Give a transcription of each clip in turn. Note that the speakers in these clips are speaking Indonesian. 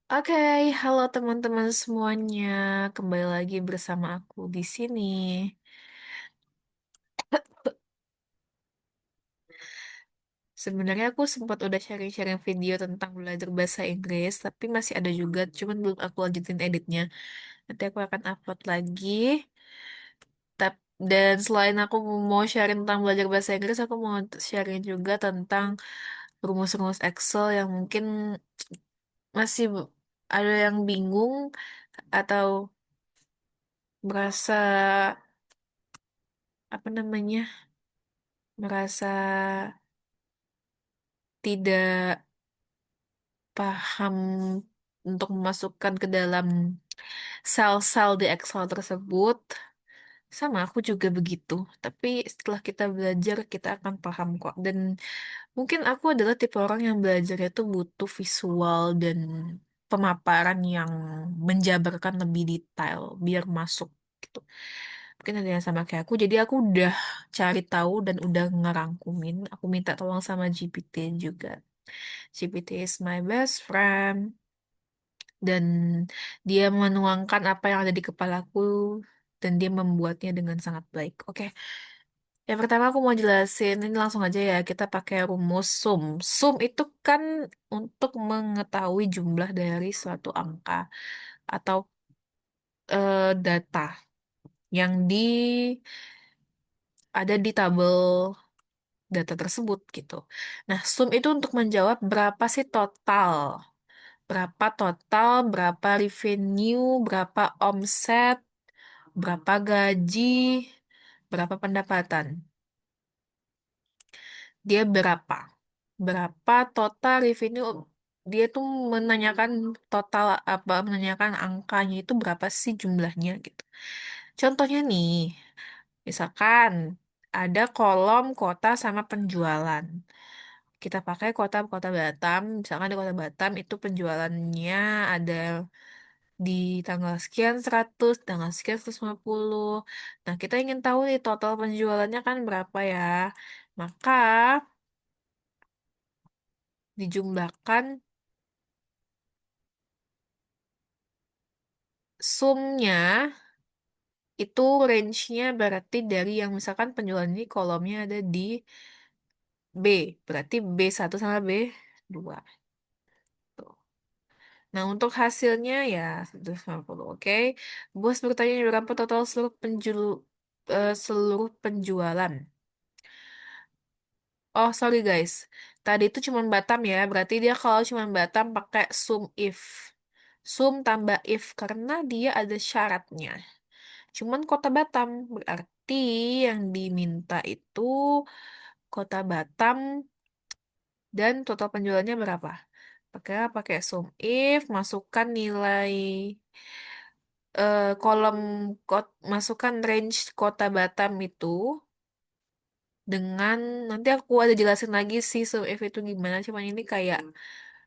Oke, halo teman-teman semuanya. Kembali lagi bersama aku di sini. Sebenarnya aku sempat udah sharing-sharing video tentang belajar bahasa Inggris, tapi masih ada juga, cuman belum aku lanjutin editnya. Nanti aku akan upload lagi. Dan selain aku mau sharing tentang belajar bahasa Inggris, aku mau sharing juga tentang rumus-rumus Excel yang mungkin masih ada yang bingung atau merasa apa namanya merasa tidak paham untuk memasukkan ke dalam sel-sel di Excel tersebut. Sama aku juga begitu. Tapi setelah kita belajar, kita akan paham kok. Dan mungkin aku adalah tipe orang yang belajarnya tuh butuh visual dan pemaparan yang menjabarkan lebih detail biar masuk gitu. Mungkin ada yang sama kayak aku. Jadi aku udah cari tahu dan udah ngerangkumin. Aku minta tolong sama GPT juga. GPT is my best friend dan dia menuangkan apa yang ada di kepalaku dan dia membuatnya dengan sangat baik. Oke, yang pertama aku mau jelasin ini langsung aja ya kita pakai rumus sum. Sum itu kan untuk mengetahui jumlah dari suatu angka atau data yang ada di tabel data tersebut gitu. Nah, sum itu untuk menjawab berapa revenue, berapa omset, berapa gaji, berapa pendapatan. Dia berapa total revenue. Dia tuh menanyakan total apa, menanyakan angkanya itu berapa sih jumlahnya gitu. Contohnya nih, misalkan ada kolom kota sama penjualan. Kita pakai kota-kota Batam, misalkan di kota Batam itu penjualannya ada di tanggal sekian 100, tanggal sekian 150. Nah, kita ingin tahu nih total penjualannya kan berapa ya. Maka dijumlahkan sumnya itu range-nya berarti dari yang misalkan penjualan ini kolomnya ada di B. Berarti B1 sama B2. Tuh. Nah, untuk hasilnya ya 150, oke. Bos bertanya berapa total seluruh penjualan. Oh, sorry guys. Tadi itu cuma Batam ya. Berarti dia kalau cuma Batam pakai sum if. Sum tambah if karena dia ada syaratnya. Cuman kota Batam berarti yang diminta itu kota Batam dan total penjualannya berapa? Pakai sum if, masukkan nilai kolom masukkan range kota Batam itu dengan nanti aku ada jelasin lagi sih sum if itu gimana. Cuman ini kayak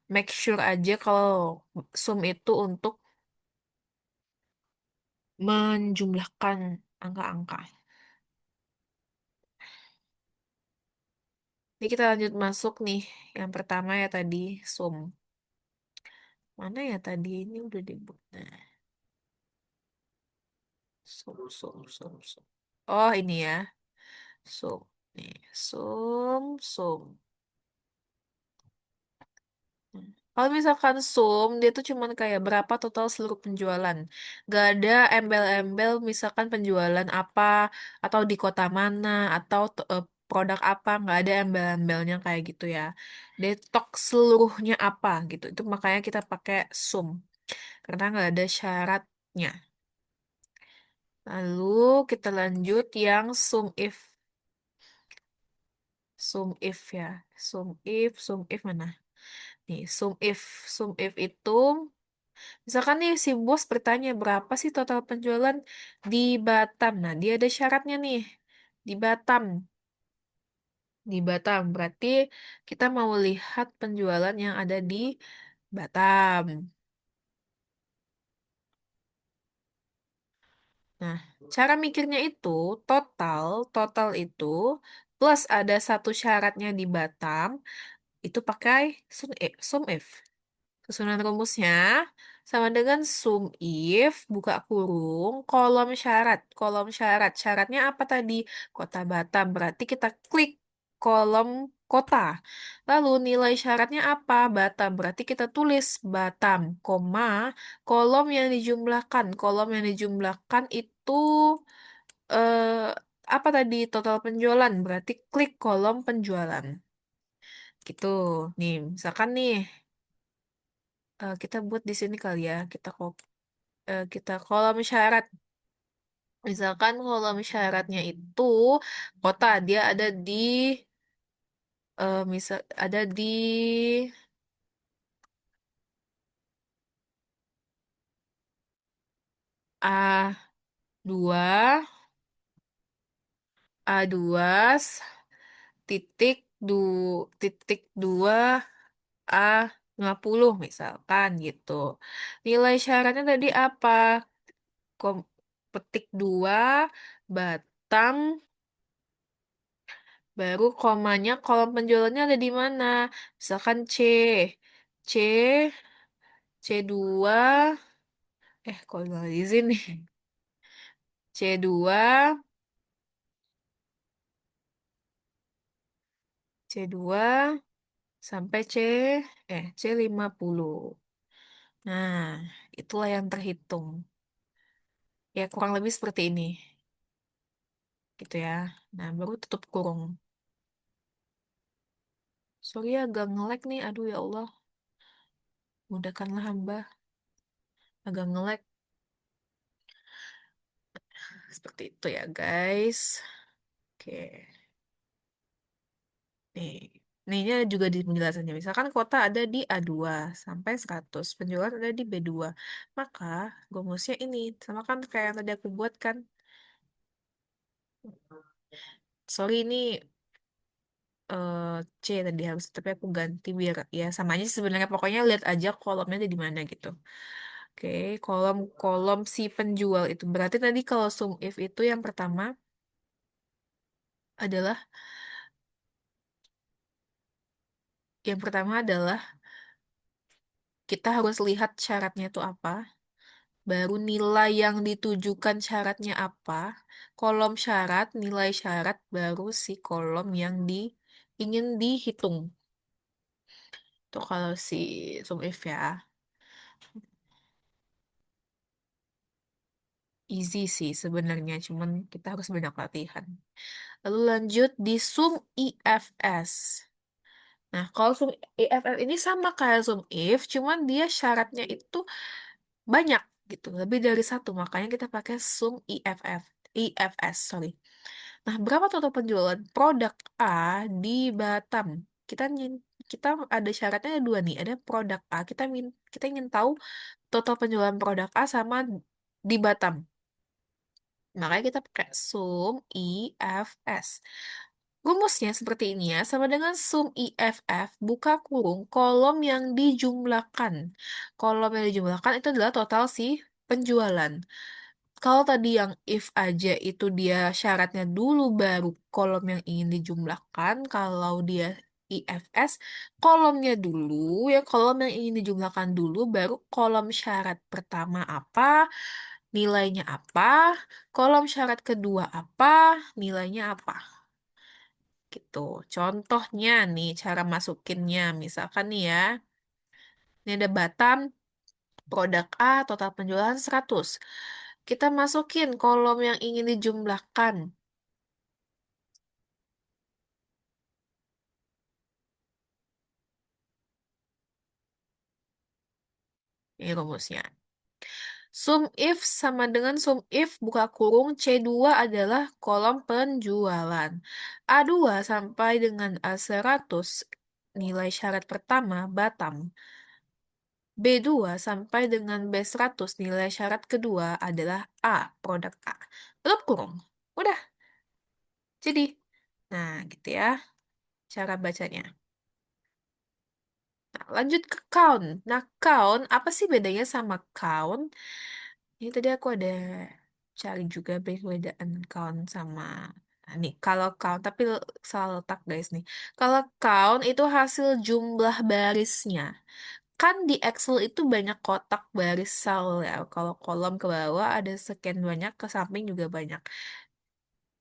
make sure aja kalau sum itu untuk menjumlahkan angka-angka. Ini kita lanjut masuk nih. Yang pertama ya tadi sum. Mana ya tadi ini udah dibuat. Nah, sum. Oh ini ya. Sum. Nih, sum. Hmm. Kalau misalkan sum, dia tuh cuman kayak berapa total seluruh penjualan. Gak ada embel-embel misalkan penjualan apa, atau di kota mana, atau produk apa, nggak ada embel-embelnya kayak gitu ya. Dia tok seluruhnya apa gitu. Itu makanya kita pakai sum, karena nggak ada syaratnya. Lalu kita lanjut yang sum if. Ya. Sum if mana? Nih, sum if itu misalkan nih si bos bertanya berapa sih total penjualan di Batam. Nah, dia ada syaratnya nih. Di Batam. Di Batam. Berarti kita mau lihat penjualan yang ada di Batam. Nah, cara mikirnya itu total itu plus ada satu syaratnya di Batam itu pakai sum if. Susunan rumusnya sama dengan sum if, buka kurung, kolom syarat. Kolom syarat. Syaratnya apa tadi? Kota Batam. Berarti kita klik kolom kota. Lalu nilai syaratnya apa? Batam. Berarti kita tulis Batam, koma, kolom yang dijumlahkan. Kolom yang dijumlahkan itu eh, apa tadi? Total penjualan. Berarti klik kolom penjualan. Gitu. Nih, misalkan nih kita buat di sini kali ya. Kita kolom syarat. Misalkan kolom syaratnya itu kota dia ada di misal ada di A2 A2 titik du titik 2 A50 misalkan gitu. Nilai syaratnya tadi apa? Kom petik 2 Batam baru komanya kolom penjualannya ada di mana? Misalkan C C2 kok nggak izin nih. C2 C2 sampai C50. Nah, itulah yang terhitung. Ya, kurang lebih seperti ini. Gitu ya. Nah, baru tutup kurung. Sorry ya, agak nge-lag nih. Aduh ya Allah. Mudahkanlah hamba. Agak nge-lag. Seperti itu ya, guys. Oke. Nih. Nih juga di penjelasannya. Misalkan kota ada di A2 sampai 100. Penjualan ada di B2. Maka rumusnya ini. Sama kan kayak yang tadi aku buat kan. Sorry ini eh, C tadi harus. Tapi aku ganti biar ya sama aja sih sebenarnya. Pokoknya lihat aja kolomnya ada di mana gitu. Oke, kolom-kolom si penjual itu. Berarti tadi kalau sum if itu yang pertama adalah adalah kita harus lihat syaratnya itu apa. Baru nilai yang ditujukan syaratnya apa. Kolom syarat, nilai syarat, baru si kolom yang ingin dihitung. Itu kalau si sum if ya. Easy sih sebenarnya, cuman kita harus banyak latihan. Lalu lanjut di sum IFS. Nah, kalau sum IFF ini sama kayak sum if, cuman dia syaratnya itu banyak gitu, lebih dari satu. Makanya kita pakai sum IFS, sorry. Nah, berapa total penjualan produk A di Batam? Kita kita ada syaratnya ada dua nih, ada produk A. Kita ingin tahu total penjualan produk A sama di Batam. Makanya kita pakai sum IFS. Rumusnya seperti ini ya, sama dengan sum IFF, buka kurung, kolom yang dijumlahkan. Kolom yang dijumlahkan itu adalah total si penjualan. Kalau tadi yang if aja itu dia syaratnya dulu baru kolom yang ingin dijumlahkan. Kalau dia IFS, kolomnya dulu ya kolom yang ingin dijumlahkan dulu baru kolom syarat pertama apa, nilainya apa, kolom syarat kedua apa, nilainya apa. Gitu. Contohnya nih cara masukinnya. Misalkan nih ya, ini ada Batam, produk A, total penjualan 100. Kita masukin kolom yang ingin dijumlahkan. Ini rumusnya. Sum if sama dengan sum if buka kurung C2 adalah kolom penjualan. A2 sampai dengan A100 nilai syarat pertama Batam. B2 sampai dengan B100 nilai syarat kedua adalah A, produk A. Tutup kurung. Udah, jadi. Nah, gitu ya cara bacanya. Nah, lanjut ke count. Nah, count, apa sih bedanya sama count? Ini tadi aku ada cari juga perbedaan count sama nih. Kalau count, tapi salah letak guys nih. Kalau count itu hasil jumlah barisnya. Kan di Excel itu banyak kotak baris sel ya. Kalau kolom ke bawah ada sekian banyak, ke samping juga banyak.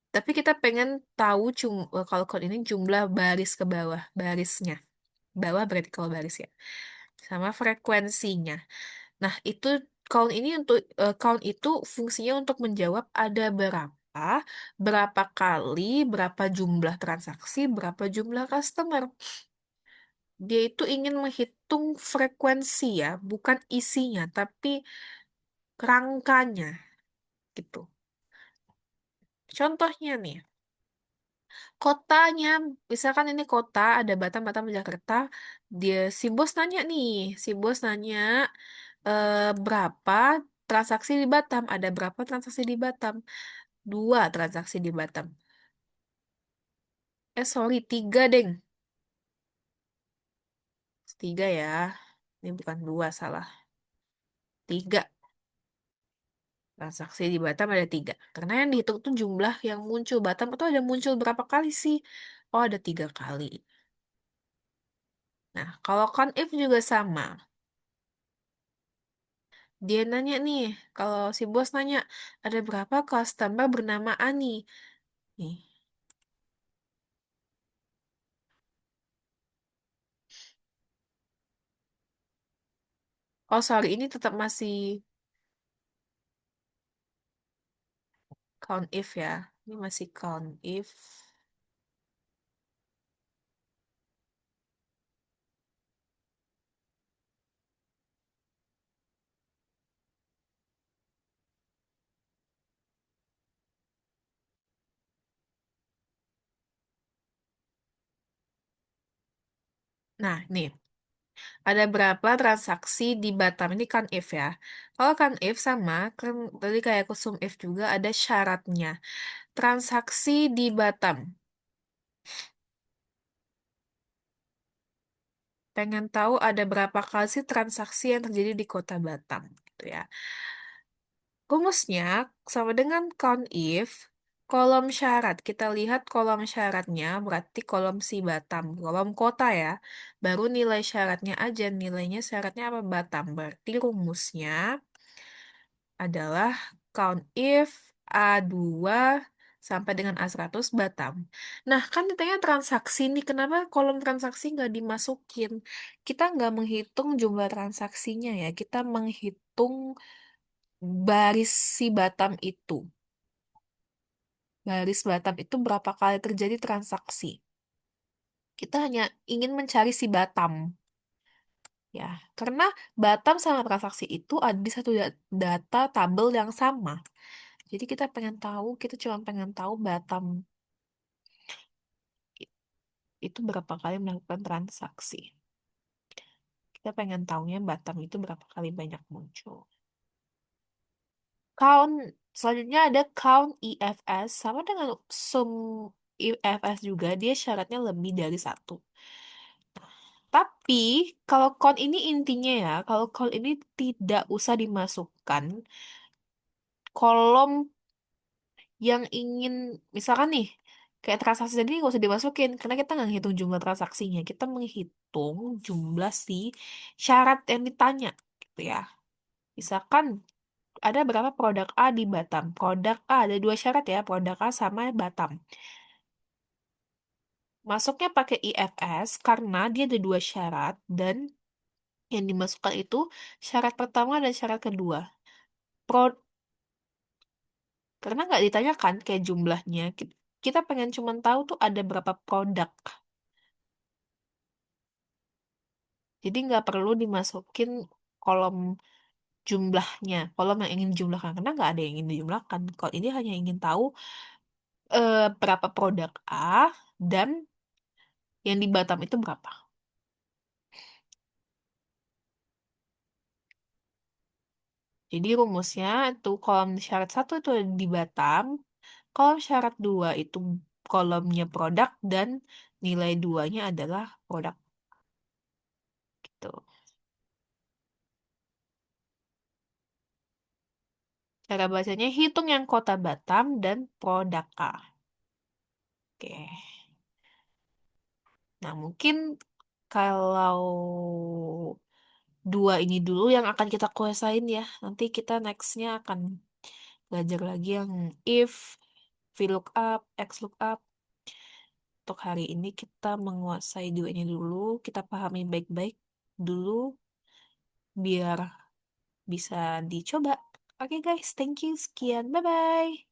Tapi kita pengen tahu kalau code ini jumlah baris ke bawah, barisnya. Bawah berarti kalau baris ya. Sama frekuensinya. Nah, itu count itu fungsinya untuk menjawab ada berapa kali, berapa jumlah transaksi, berapa jumlah customer. Dia itu ingin menghitung frekuensi ya, bukan isinya, tapi rangkanya gitu. Contohnya nih, kotanya, misalkan ini kota, ada Batam, Batam, Jakarta, si bos nanya nih, si bos nanya berapa transaksi di Batam, ada berapa transaksi di Batam? Dua transaksi di Batam. Sorry, tiga, deng. Tiga ya. Ini bukan dua, salah. Tiga. Transaksi di Batam ada tiga. Karena yang dihitung tuh jumlah yang muncul Batam itu ada muncul berapa kali sih? Oh, ada tiga kali. Nah, kalau count if juga sama. Dia nanya nih, kalau si bos nanya, ada berapa customer bernama Ani? Nih. Oh, sorry, ini tetap masih count if ya. Ini masih count if. Nah, nih. Ada berapa transaksi di Batam? Ini kan if ya. Kalau kan if sama, kan tadi kayak kusum if juga ada syaratnya. Transaksi di Batam. Pengen tahu ada berapa kali sih transaksi yang terjadi di kota Batam gitu ya. Rumusnya sama dengan count if, kolom syarat. Kita lihat kolom syaratnya berarti kolom si Batam, kolom kota ya. Baru nilai syaratnya aja, nilainya syaratnya apa Batam. Berarti rumusnya adalah count if A2 sampai dengan A100 Batam. Nah, kan ditanya transaksi nih, kenapa kolom transaksi nggak dimasukin? Kita nggak menghitung jumlah transaksinya ya, kita menghitung baris si Batam itu. Baris Batam itu berapa kali terjadi transaksi. Kita hanya ingin mencari si Batam. Ya, karena Batam sama transaksi itu ada di satu data tabel yang sama. Jadi kita cuma pengen tahu Batam itu berapa kali melakukan transaksi. Kita pengen tahunya Batam itu berapa kali banyak muncul. Count, selanjutnya ada count IFS, sama dengan sum IFS juga, dia syaratnya lebih dari satu. Tapi, kalau count ini intinya ya, kalau count ini tidak usah dimasukkan kolom yang ingin, misalkan nih, kayak transaksi tadi nggak usah dimasukin, karena kita nggak ngitung jumlah transaksinya, kita menghitung jumlah si syarat yang ditanya, gitu ya. Misalkan ada berapa produk A di Batam. Produk A ada dua syarat ya, produk A sama Batam. Masuknya pakai IFS karena dia ada dua syarat dan yang dimasukkan itu syarat pertama dan syarat kedua. Pro, karena nggak ditanyakan kayak jumlahnya. Kita pengen cuman tahu tuh ada berapa produk. Jadi nggak perlu dimasukin kolom jumlahnya, kolom yang ingin dijumlahkan karena nggak ada yang ingin dijumlahkan. Kalau ini hanya ingin tahu berapa produk A dan yang di Batam itu berapa. Jadi rumusnya itu kolom syarat satu itu ada di Batam, kolom syarat dua itu kolomnya produk dan nilai duanya adalah produk gitu. Cara bacanya hitung yang kota Batam dan produk A. Oke. Nah, mungkin kalau dua ini dulu yang akan kita kuasain ya. Nanti kita nextnya akan belajar lagi yang if, VLOOKUP, XLOOKUP. Untuk hari ini kita menguasai dua ini dulu, kita pahami baik-baik dulu biar bisa dicoba. Oke guys, thank you. Sekian. Bye-bye.